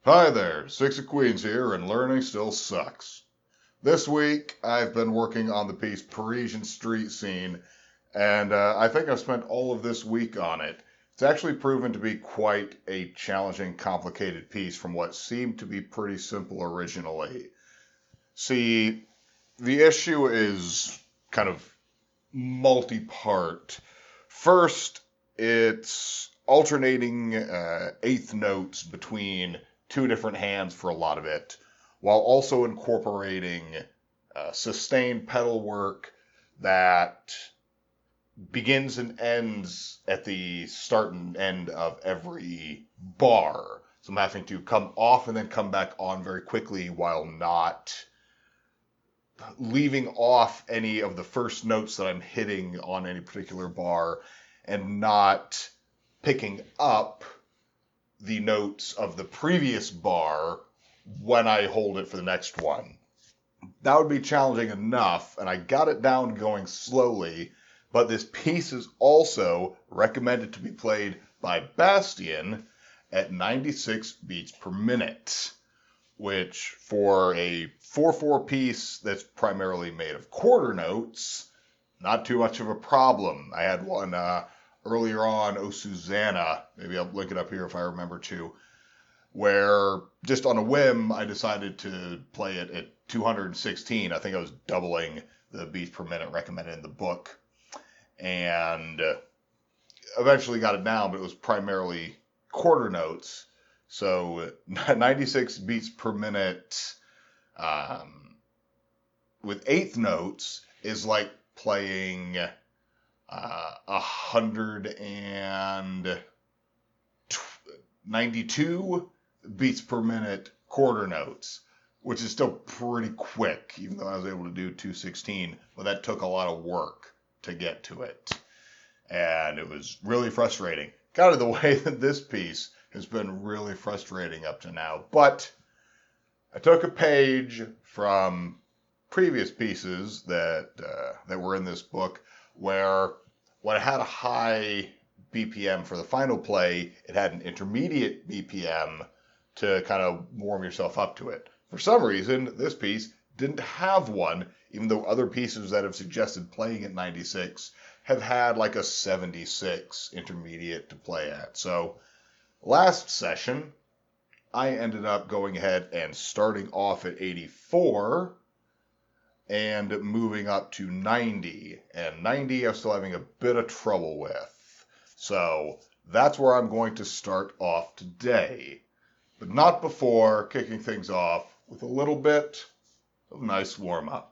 Hi there, SixofQueens here, and learning still sucks. This week, I've been working on the piece Parisian Street Scene, and I think I've spent all of this week on it. It's actually proven to be quite a challenging, complicated piece from what seemed to be pretty simple originally. See, the issue is kind of multi-part. First, it's alternating eighth notes between two different hands for a lot of it, while also incorporating sustained pedal work that begins and ends at the start and end of every bar. So I'm having to come off and then come back on very quickly while not leaving off any of the first notes that I'm hitting on any particular bar and not picking up the notes of the previous bar when I hold it for the next one. That would be challenging enough, and I got it down going slowly, but this piece is also recommended to be played by Bastian at 96 beats per minute, which for a 4/4 piece that's primarily made of quarter notes, not too much of a problem. I had one earlier on, Oh Susanna, maybe I'll link it up here if I remember to, where just on a whim I decided to play it at 216. I think I was doubling the beats per minute recommended in the book, and eventually got it down, but it was primarily quarter notes. So 96 beats per minute with eighth notes is like playing 192 beats per minute quarter notes, which is still pretty quick, even though I was able to do 216, but that took a lot of work to get to it. And it was really frustrating. Kind of the way that this piece has been really frustrating up to now. But I took a page from previous pieces that were in this book, where when I had a high BPM for the final play, it had an intermediate BPM to kind of warm yourself up to it. For some reason, this piece didn't have one, even though other pieces that have suggested playing at 96 have had like a 76 intermediate to play at. So last session, I ended up going ahead and starting off at 84 and moving up to 90. And 90 I'm still having a bit of trouble with. So that's where I'm going to start off today. But not before kicking things off with a little bit of a nice warm up.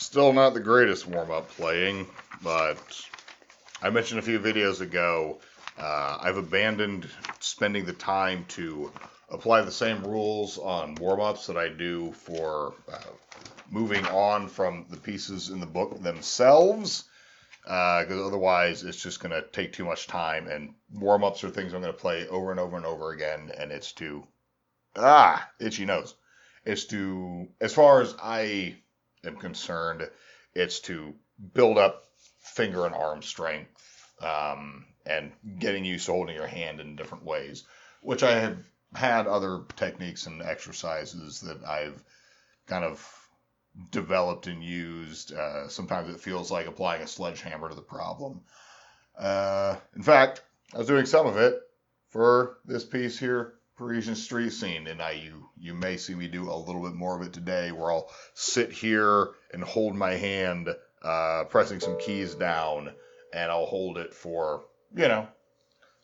Still not the greatest warm-up playing, but I mentioned a few videos ago, I've abandoned spending the time to apply the same rules on warm-ups that I do for moving on from the pieces in the book themselves, because otherwise it's just going to take too much time, and warm-ups are things I'm going to play over and over and over again, and it's too, itchy nose. It's to, as far as I am concerned, it's to build up finger and arm strength, and getting used to holding your hand in different ways, which I have had other techniques and exercises that I've kind of developed and used. Sometimes it feels like applying a sledgehammer to the problem. In fact, I was doing some of it for this piece here, Parisian Street Scene, and you may see me do a little bit more of it today, where I'll sit here and hold my hand, pressing some keys down, and I'll hold it for,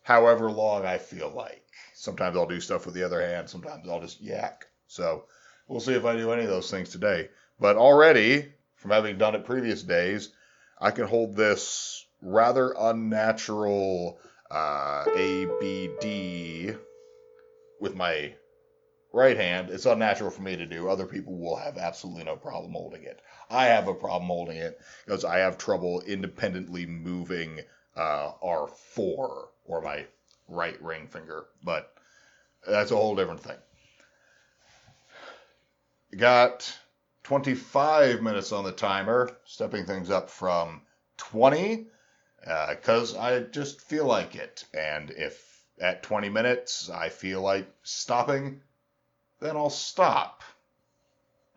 however long I feel like. Sometimes I'll do stuff with the other hand, sometimes I'll just yak. So we'll see if I do any of those things today. But already, from having done it previous days, I can hold this rather unnatural ABD with my right hand. It's unnatural for me to do. Other people will have absolutely no problem holding it. I have a problem holding it because I have trouble independently moving R4, or my right ring finger. But that's a whole different thing. Got 25 minutes on the timer, stepping things up from 20, because I just feel like it. And if at 20 minutes I feel like stopping, then I'll stop.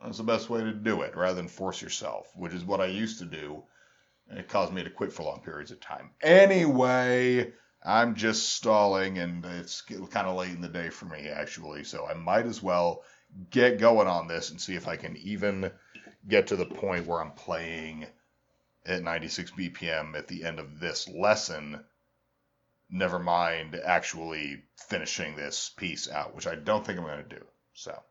That's the best way to do it, rather than force yourself, which is what I used to do, and it caused me to quit for long periods of time. Anyway, I'm just stalling, and it's kind of late in the day for me, actually, so I might as well get going on this and see if I can even get to the point where I'm playing at 96 BPM at the end of this lesson, never mind actually finishing this piece out, which I don't think I'm going to do. So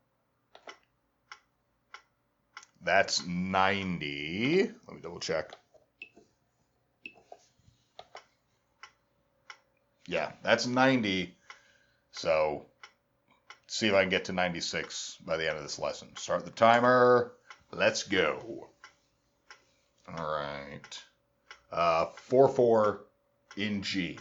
that's 90. Let me double check. Yeah, that's 90. So see if I can get to 96 by the end of this lesson. Start the timer. Let's go. All right. 4/4 in G.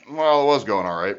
Well, it was going all right.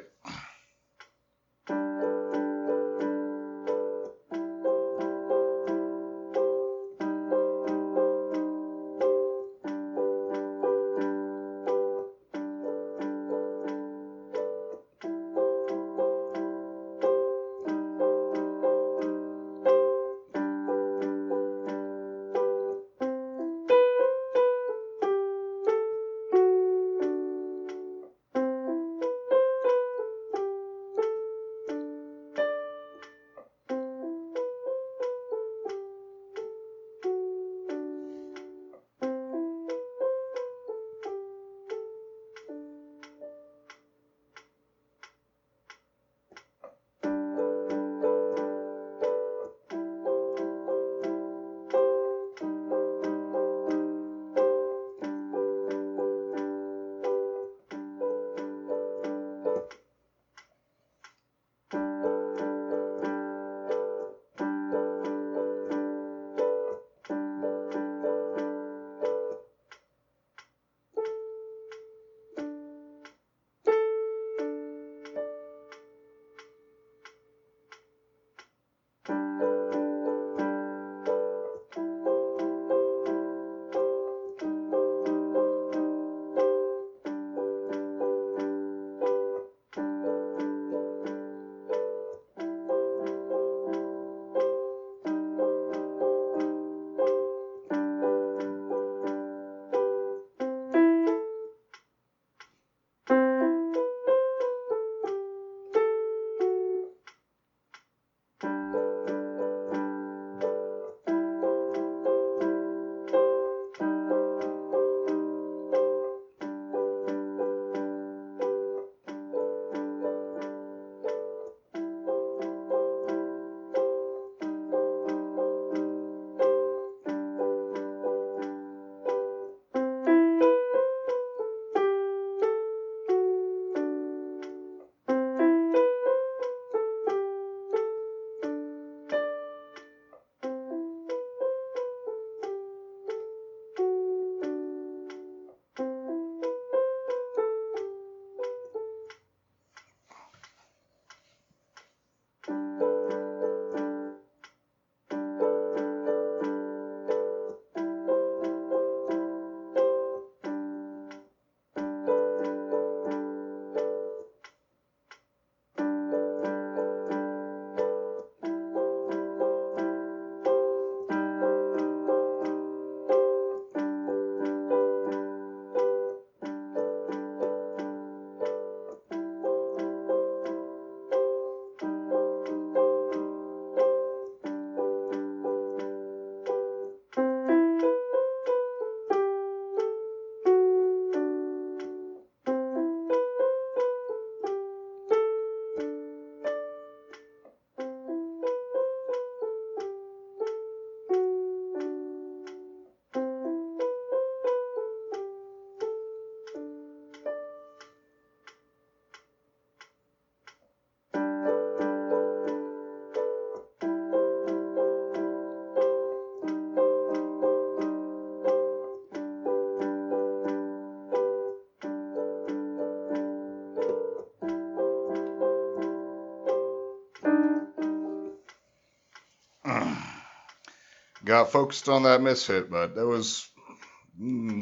got focused on that mishit, but that was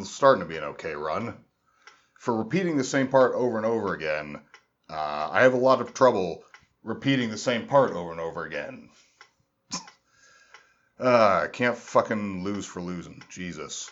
starting to be an okay run. For repeating the same part over and over again, I have a lot of trouble repeating the same part over and over again. I can't fucking lose for losing. Jesus.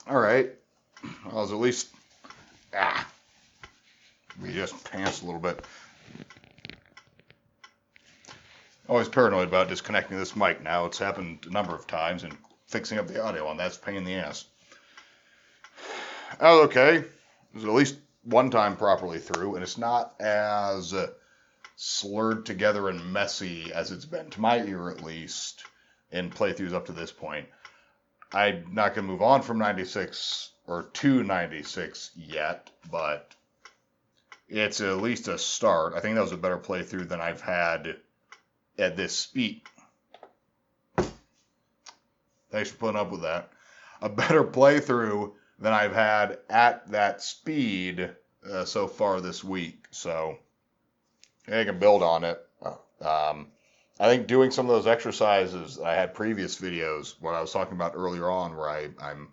All right. I was at least we just pants a little bit. Always paranoid about disconnecting this mic now. It's happened a number of times, and fixing up the audio on that's a pain in the ass. I was okay. It was at least one time properly through, and it's not as slurred together and messy as it's been, to my ear at least, in playthroughs up to this point. I'm not going to move on from 96 or to 96 yet, but it's at least a start. I think that was a better playthrough than I've had at this speed. Thanks for putting up with that. A better playthrough than I've had at that speed so far this week. So I can build on it. I think doing some of those exercises I had previous videos, what I was talking about earlier on, where I'm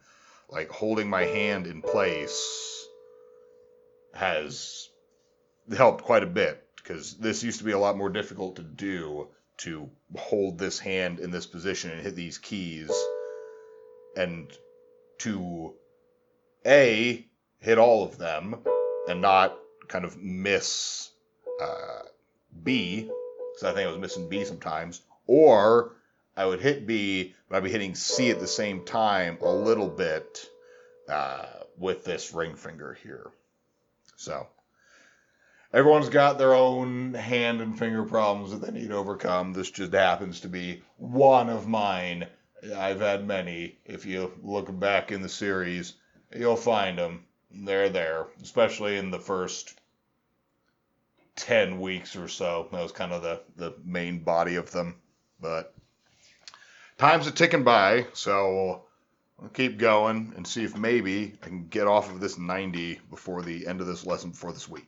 like holding my hand in place, has helped quite a bit, because this used to be a lot more difficult to do, to hold this hand in this position and hit these keys, and to hit all of them and not kind of miss B, because I think I was missing B sometimes, or I would hit B, but I'd be hitting C at the same time a little bit with this ring finger here. So everyone's got their own hand and finger problems that they need to overcome. This just happens to be one of mine. I've had many. If you look back in the series, you'll find them. They're there, especially in the first 10 weeks or so. That was kind of the main body of them. But time's a ticking by, so I'll keep going and see if maybe I can get off of this 90 before the end of this lesson for this week.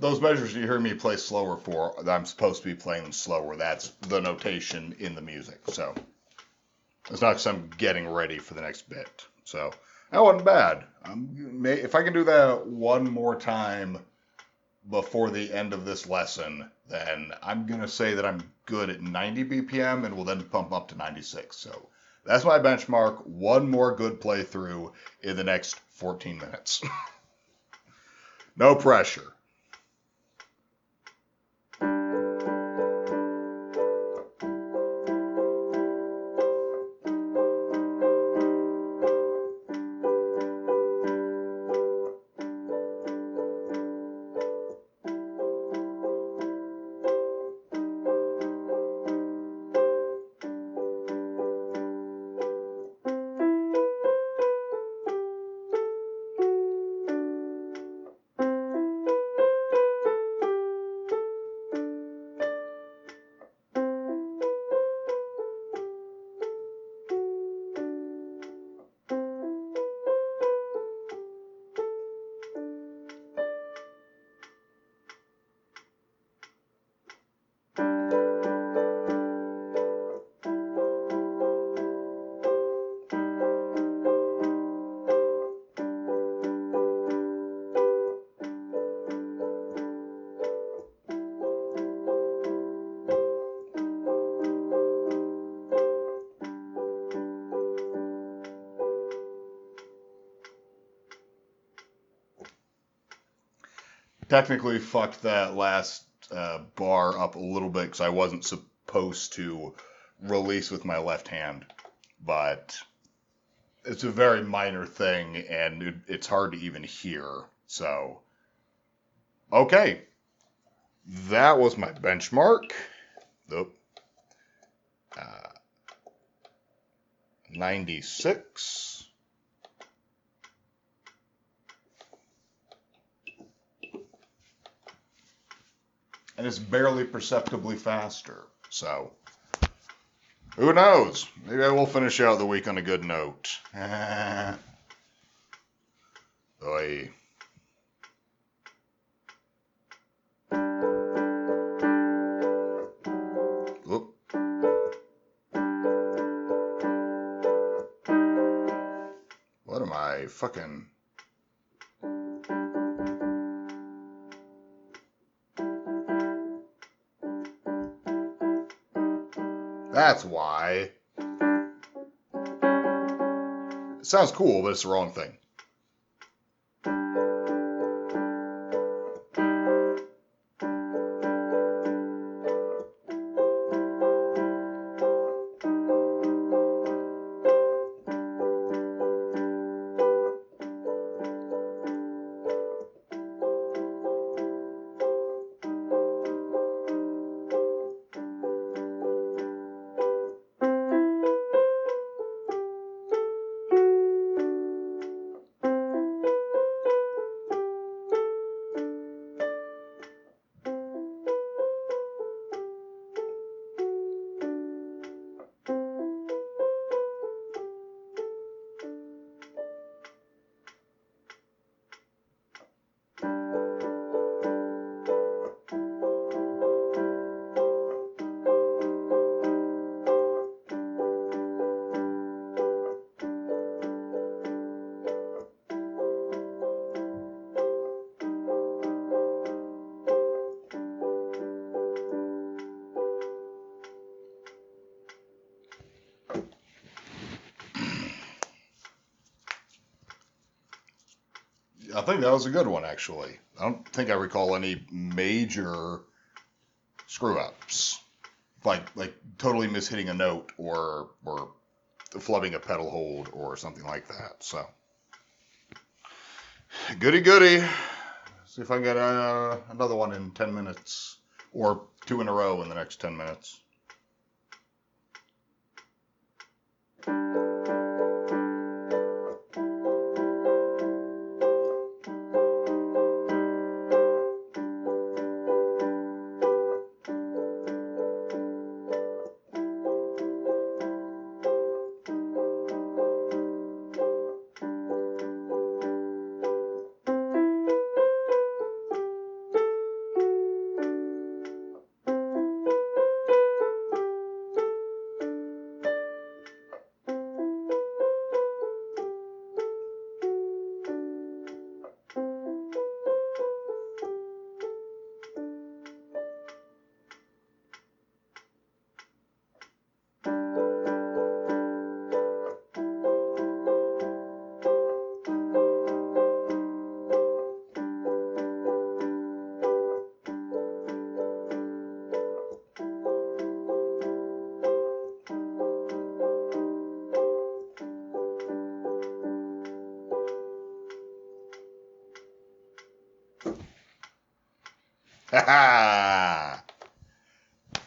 those measures you hear me play slower for, I'm supposed to be playing them slower. That's the notation in the music. So it's not because I'm getting ready for the next bit. So that wasn't bad. If I can do that one more time before the end of this lesson, then I'm going to say that I'm good at 90 BPM and will then pump up to 96. So that's my benchmark. One more good playthrough in the next 14 minutes. No pressure. Technically fucked that last bar up a little bit because I wasn't supposed to release with my left hand, but it's a very minor thing and it's hard to even hear. So, okay, that was my benchmark. Nope. 96. And it's barely perceptibly faster. So, who knows? Maybe I will finish out the week on a good note. Oy. Oop. What am I fucking... That's why. It sounds cool, but it's the wrong thing. I think that was a good one, actually. I don't think I recall any major screw-ups. Like totally mishitting a note or flubbing a pedal hold or something like that. So, goody. See if I can get another one in 10 minutes. Or 2 in a row in the next 10 minutes.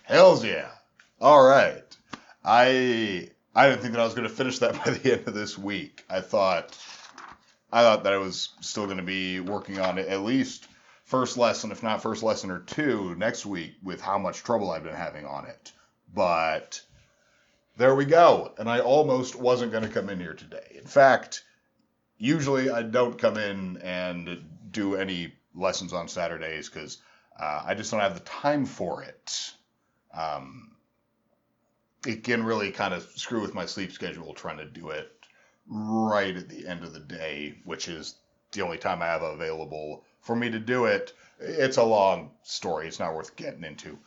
Hells yeah. All right. I didn't think that I was going to finish that by the end of this week. I thought that I was still going to be working on it at least first lesson, if not first lesson or two next week with how much trouble I've been having on it. But there we go. And I almost wasn't going to come in here today. In fact, usually I don't come in and do any lessons on Saturdays because I just don't have the time for it. It can really kind of screw with my sleep schedule trying to do it right at the end of the day, which is the only time I have available for me to do it. It's a long story. It's not worth getting into.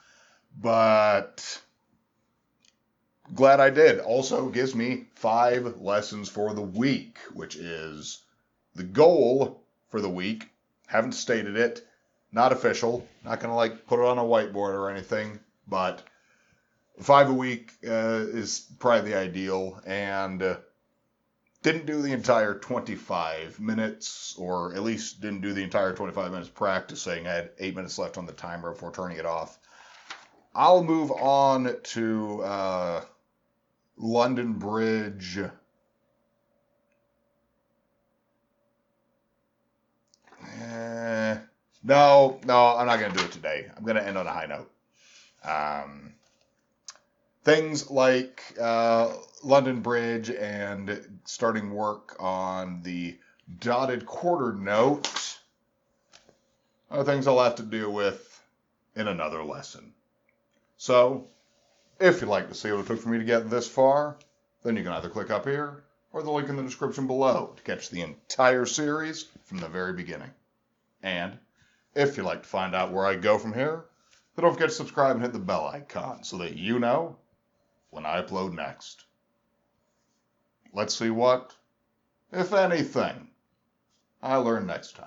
But glad I did. Also gives me 5 lessons for the week, which is the goal for the week. Haven't stated it. Not official. Not going to like put it on a whiteboard or anything. But 5 a week is probably the ideal. And didn't do the entire 25 minutes, or at least didn't do the entire 25 minutes practicing. I had 8 minutes left on the timer before turning it off. I'll move on to London Bridge. No, I'm not going to do it today. I'm going to end on a high note. Things like London Bridge and starting work on the dotted quarter note are things I'll have to deal with in another lesson. So, if you'd like to see what it took for me to get this far, then you can either click up here or the link in the description below to catch the entire series from the very beginning. And if you'd like to find out where I go from here, then don't forget to subscribe and hit the bell icon so that you know when I upload next. Let's see what, if anything, I learn next time.